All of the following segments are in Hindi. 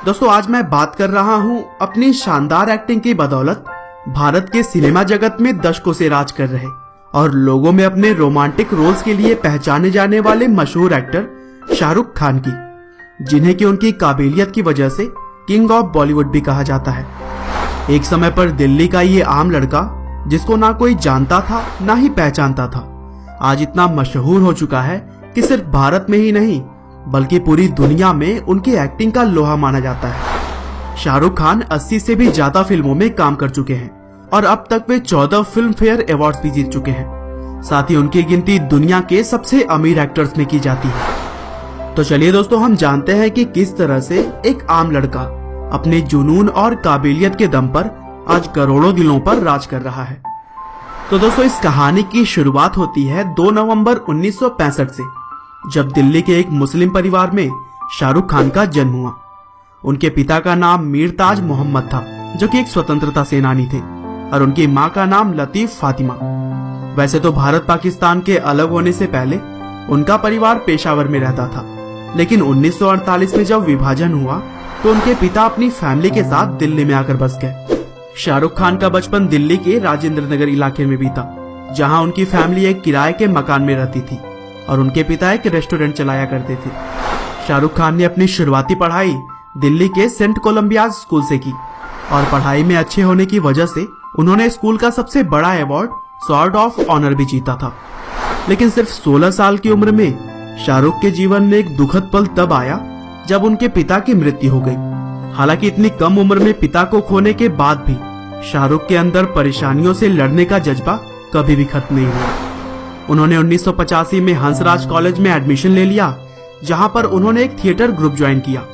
दोस्तों आज मैं बात कर रहा हूं अपनी शानदार एक्टिंग की बदौलत भारत के सिनेमा जगत में दशकों से राज कर रहे और लोगों में अपने रोमांटिक रोल्स के लिए पहचाने जाने वाले मशहूर एक्टर शाहरुख खान की, जिन्हें कि उनकी काबिलियत की वजह से किंग ऑफ बॉलीवुड भी कहा जाता है। एक समय पर दिल्ली का ये आम लड़का जिसको ना कोई जानता था ना ही पहचानता था, आज इतना मशहूर हो चुका है कि सिर्फ भारत में ही नहीं बल्कि पूरी दुनिया में उनकी एक्टिंग का लोहा माना जाता है। शाहरुख खान 80 से भी ज्यादा फिल्मों में काम कर चुके हैं और अब तक वे 14 फिल्म फेयर अवार्ड्स भी जीत चुके हैं। साथ ही उनकी गिनती दुनिया के सबसे अमीर एक्टर्स में की जाती है। तो चलिए दोस्तों, हम जानते हैं कि किस तरह से एक आम लड़का अपने जुनून और काबिलियत के दम पर आज करोड़ों दिलों पर राज कर रहा है। तो दोस्तों, इस कहानी की शुरुआत होती है 2 नवंबर 1965 से, जब दिल्ली के एक मुस्लिम परिवार में शाहरुख खान का जन्म हुआ। उनके पिता का नाम मीर ताज मोहम्मद था, जो कि एक स्वतंत्रता सेनानी थे, और उनकी मां का नाम लतीफ फातिमा। वैसे तो भारत पाकिस्तान के अलग होने से पहले उनका परिवार पेशावर में रहता था, लेकिन 1948 में जब विभाजन हुआ तो उनके पिता अपनी फैमिली के साथ दिल्ली में आकर बस गए। शाहरुख खान का बचपन दिल्ली के राजेंद्र नगर इलाके में बीता, जहां उनकी फैमिली एक किराए के मकान में रहती थी और उनके पिता एक रेस्टोरेंट चलाया करते थे। शाहरुख खान ने अपनी शुरुआती पढ़ाई दिल्ली के सेंट कोलंबिया स्कूल से की और पढ़ाई में अच्छे होने की वजह से उन्होंने स्कूल का सबसे बड़ा अवार्ड स्वॉर्ड ऑफ ऑनर भी जीता था। लेकिन सिर्फ 16 साल की उम्र में शाहरुख के जीवन में एक दुखद पल तब आया जब उनके पिता की मृत्यु हो गई। हालांकि इतनी कम उम्र में पिता को खोने के बाद भी शाहरुख के अंदर परेशानियों से लड़ने का जज्बा कभी भी खत्म नहीं हुआ। उन्होंने 1985 में हंसराज कॉलेज में एडमिशन ले लिया, जहां पर उन्होंने एक थिएटर ग्रुप ज्वाइन किया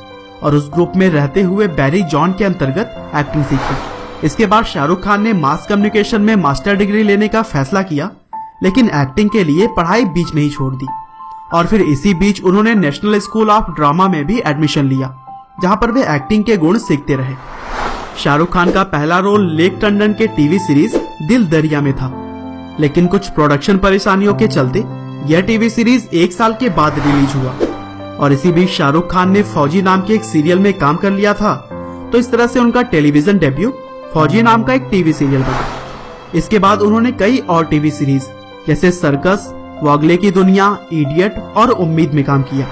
और उस ग्रुप में रहते हुए बैरी जॉन के अंतर्गत एक्टिंग सीखी। इसके बाद शाहरुख खान ने मास कम्युनिकेशन में मास्टर डिग्री लेने का फैसला किया, लेकिन एक्टिंग के लिए पढ़ाई बीच में ही छोड़ दी। और फिर इसी बीच उन्होंने नेशनल स्कूल ऑफ ड्रामा में भी एडमिशन लिया, जहां पर वे एक्टिंग के गुण सीखते रहे। शाहरुख खान का पहला रोल लेक टंडन के टीवी सीरीज दिल दरिया में था, लेकिन कुछ प्रोडक्शन परेशानियों के चलते यह टीवी सीरीज 1 साल के बाद रिलीज हुआ। और इसी बीच शाहरुख खान ने फौजी नाम के एक सीरियल में काम कर लिया था, तो इस तरह से उनका टेलीविजन डेब्यू फौजी नाम का एक टीवी सीरियल बना। इसके बाद उन्होंने कई और टीवी सीरीज जैसे सर्कस, वागले की दुनिया, इडियट और उम्मीद में काम किया।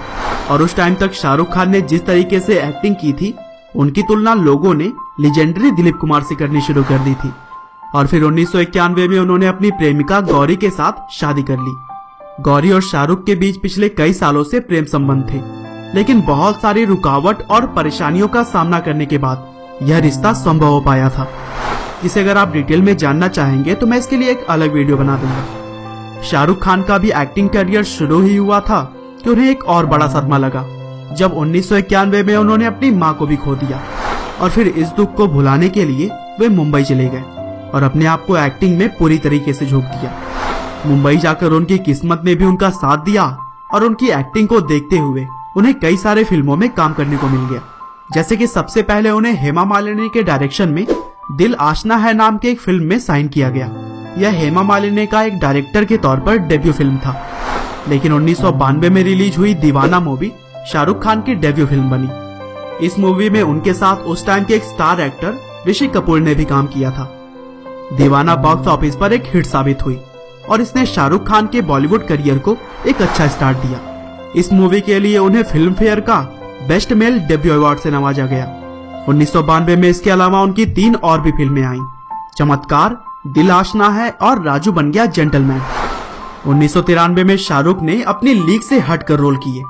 और उस टाइम तक शाहरुख खान ने जिस तरीके से एक्टिंग की थी, उनकी तुलना लोगों ने लेजेंडरी दिलीप कुमार से करनी शुरू कर दी थी। और फिर 1991 में उन्होंने अपनी प्रेमिका गौरी के साथ शादी कर ली। गौरी और शाहरुख के बीच पिछले कई सालों से प्रेम संबंध थे, लेकिन बहुत सारी रुकावट और परेशानियों का सामना करने के बाद यह रिश्ता संभव हो पाया था, जिसे अगर आप डिटेल में जानना चाहेंगे तो मैं इसके लिए एक अलग वीडियो बना दूंगा। शाहरुख खान का भी एक्टिंग करियर शुरू ही हुआ था कि उन्हें एक और बड़ा सदमा लगा, जब 1991 में उन्होंने अपनी मां को भी खो दिया। और फिर इस दुख को भुलाने के लिए वे मुंबई चले गए और अपने आप को एक्टिंग में पूरी तरीके से झोंक दिया। मुंबई जाकर उनकी किस्मत ने भी उनका साथ दिया और उनकी एक्टिंग को देखते हुए उन्हें कई सारे फिल्मों में काम करने को मिल गया। जैसे कि सबसे पहले उन्हें हेमा मालिनी के डायरेक्शन में दिल आशना है नाम के एक फिल्म में साइन किया गया। यह हेमा मालिनी का एक डायरेक्टर के तौर पर डेब्यू फिल्म था, लेकिन 1992 में रिलीज हुई दीवाना मूवी शाहरुख खान की डेब्यू फिल्म बनी। इस मूवी में उनके साथ उस टाइम के एक स्टार एक्टर ऋषि कपूर ने भी काम किया था। दीवाना बॉक्स ऑफिस पर एक हिट साबित हुई और इसने शाहरुख खान के बॉलीवुड करियर को एक अच्छा स्टार्ट दिया। इस मूवी के लिए उन्हें फिल्म फेयर का बेस्ट मेल डेब्यू अवार्ड से नवाजा गया। 1992 में इसके अलावा उनकी 3 और भी फिल्में आईं, चमत्कार, दिल आशना है और राजू बन गया जेंटलमैन। 1993 में शाहरुख ने अपनी लीग से हटकर रोल किए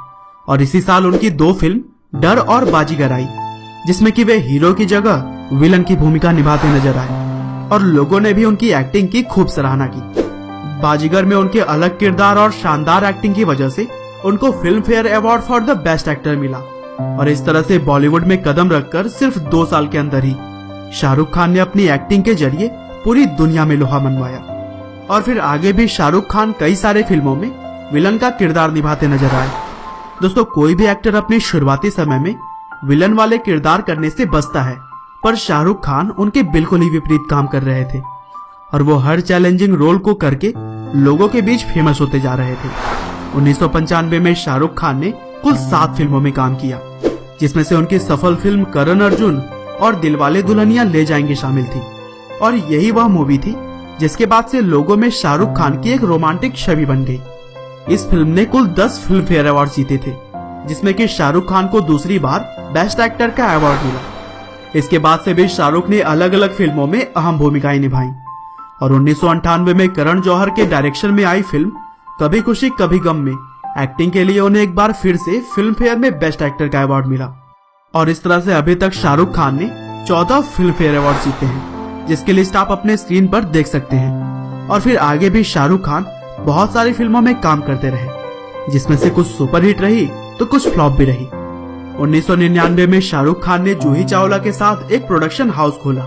और इसी साल उनकी 2 फिल्म डर और बाजीगर आई, जिसमें कि वे हीरो की जगह विलन की भूमिका निभाते नजर आए और लोगों ने भी उनकी एक्टिंग की खूब सराहना की। बाजीगर में उनके अलग किरदार और शानदार एक्टिंग की वजह से उनको film fair award for the best actor मिला। और इस तरह से बॉलीवुड में कदम रखकर सिर्फ 2 साल के अंदर ही शाहरुख खान ने अपनी एक्टिंग के जरिए पूरी दुनिया में लोहा मनवाया। और फिर आगे भी शाहरुख खान कई सारे फिल्मों में विलन का किरदार निभाते नजर आए। दोस्तों, कोई भी एक्टर अपने शुरुआती समय में विलन वाले किरदार करने से बचता है, पर शाहरुख खान उनके बिल्कुल ही विपरीत काम कर रहे थे और वो हर चैलेंजिंग रोल को करके लोगों के बीच फेमस होते जा रहे थे। 1995 में शाहरुख खान ने कुल 7 फिल्मों में काम किया, जिसमें से उनकी सफल फिल्म करण अर्जुन और दिलवाले दुल्हनिया ले जाएंगे शामिल थी। और यही वह मूवी थी जिसके बाद से लोगों में शाहरुख खान की एक रोमांटिक छवि बन गई। इस फिल्म ने कुल 10 फिल्म फेयर अवार्ड जीते थे, जिसमें कि शाहरुख खान को दूसरी बार बेस्ट एक्टर का अवार्ड मिला। इसके बाद से भी शाहरुख ने अलग अलग फिल्मों में अहम भूमिकाएं निभाई और 1998 में करण जौहर के डायरेक्शन में आई फिल्म कभी खुशी कभी गम में एक्टिंग के लिए उन्हें एक बार फिर से फिल्म फेयर में बेस्ट एक्टर का अवार्ड मिला। और इस तरह से अभी तक शाहरुख खान ने 14 फिल्म फेयर अवार्ड जीते हैं, जिसकी लिस्ट आप अपने स्क्रीन पर देख सकते हैं। और फिर आगे भी शाहरुख खान बहुत सारी फिल्मों में काम करते रहे, जिसमें से कुछ सुपरहिट रही तो कुछ फ्लॉप भी रही। 1999 में शाहरुख खान ने जूही चावला के साथ एक प्रोडक्शन हाउस खोला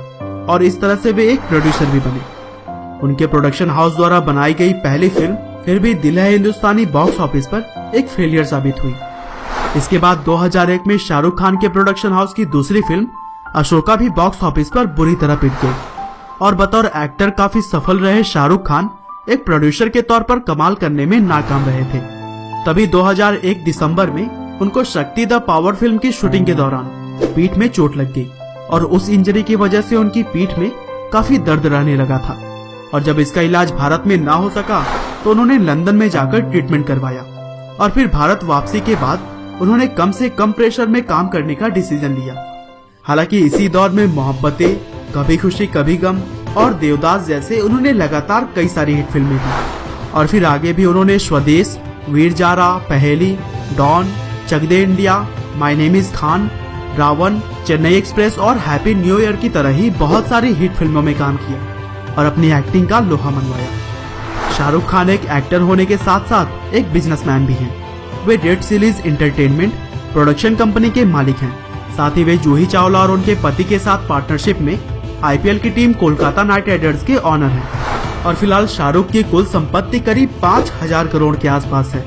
और इस तरह से वे एक प्रोड्यूसर भी बने। उनके प्रोडक्शन हाउस द्वारा बनाई गई पहली फिल्म फिर भी दिल है हिंदुस्तानी बॉक्स ऑफिस पर एक फेलियर साबित हुई। इसके बाद 2001 में शाहरुख खान के प्रोडक्शन हाउस की दूसरी फिल्म अशोका भी बॉक्स ऑफिस पर बुरी तरह पिट गई और बतौर एक्टर काफी सफल रहे शाहरुख खान एक प्रोड्यूसर के तौर पर कमाल करने में नाकाम रहे थे। तभी 2001 दिसंबर में उनको शक्ति द पावर फिल्म की शूटिंग के दौरान पीठ में चोट लग गई और उस इंजरी की वजह से उनकी पीठ में काफी दर्द रहने लगा था। और जब इसका इलाज भारत में ना हो सका तो उन्होंने लंदन में जाकर ट्रीटमेंट करवाया और फिर भारत वापसी के बाद उन्होंने कम से कम प्रेशर में काम करने का डिसीजन लिया। हालांकि इसी दौर में मोहब्बतें, कभी खुशी कभी गम और देवदास जैसे उन्होंने लगातार कई सारी हिट फिल्में दी। और फिर आगे भी उन्होंने Swades, Veer Zaara, Paheli, Don, Chak De India, My Name Is Khan, Raavan, Chennai Express और हैप्पी न्यू ईयर की तरह ही बहुत सारी हिट फिल्मों में काम किया और अपनी एक्टिंग का लोहा मनवाया। शाहरुख खान एक एक्टर होने के साथ साथ एक बिजनेसमैन भी हैं। वे Red Chillies Entertainment production company के मालिक हैं। साथ ही वे जूही चावला और उनके पति के साथ पार्टनरशिप में आईपीएल की टीम कोलकाता नाइट राइडर्स के ऑनर हैं। और फिलहाल शाहरुख की कुल संपत्ति करीब 5000 करोड़ के आसपास है,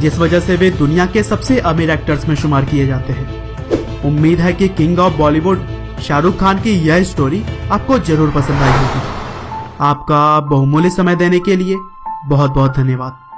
जिस वजह से वे दुनिया के सबसे अमीर एक्टर्स में शुमार किए जाते हैं। उम्मीद है कि किंग ऑफ बॉलीवुड शाहरुख खान की यह स्टोरी आपको जरूर पसंद आई होगी। आपका बहुमूल्य समय देने के लिए बहुत बहुत धन्यवाद।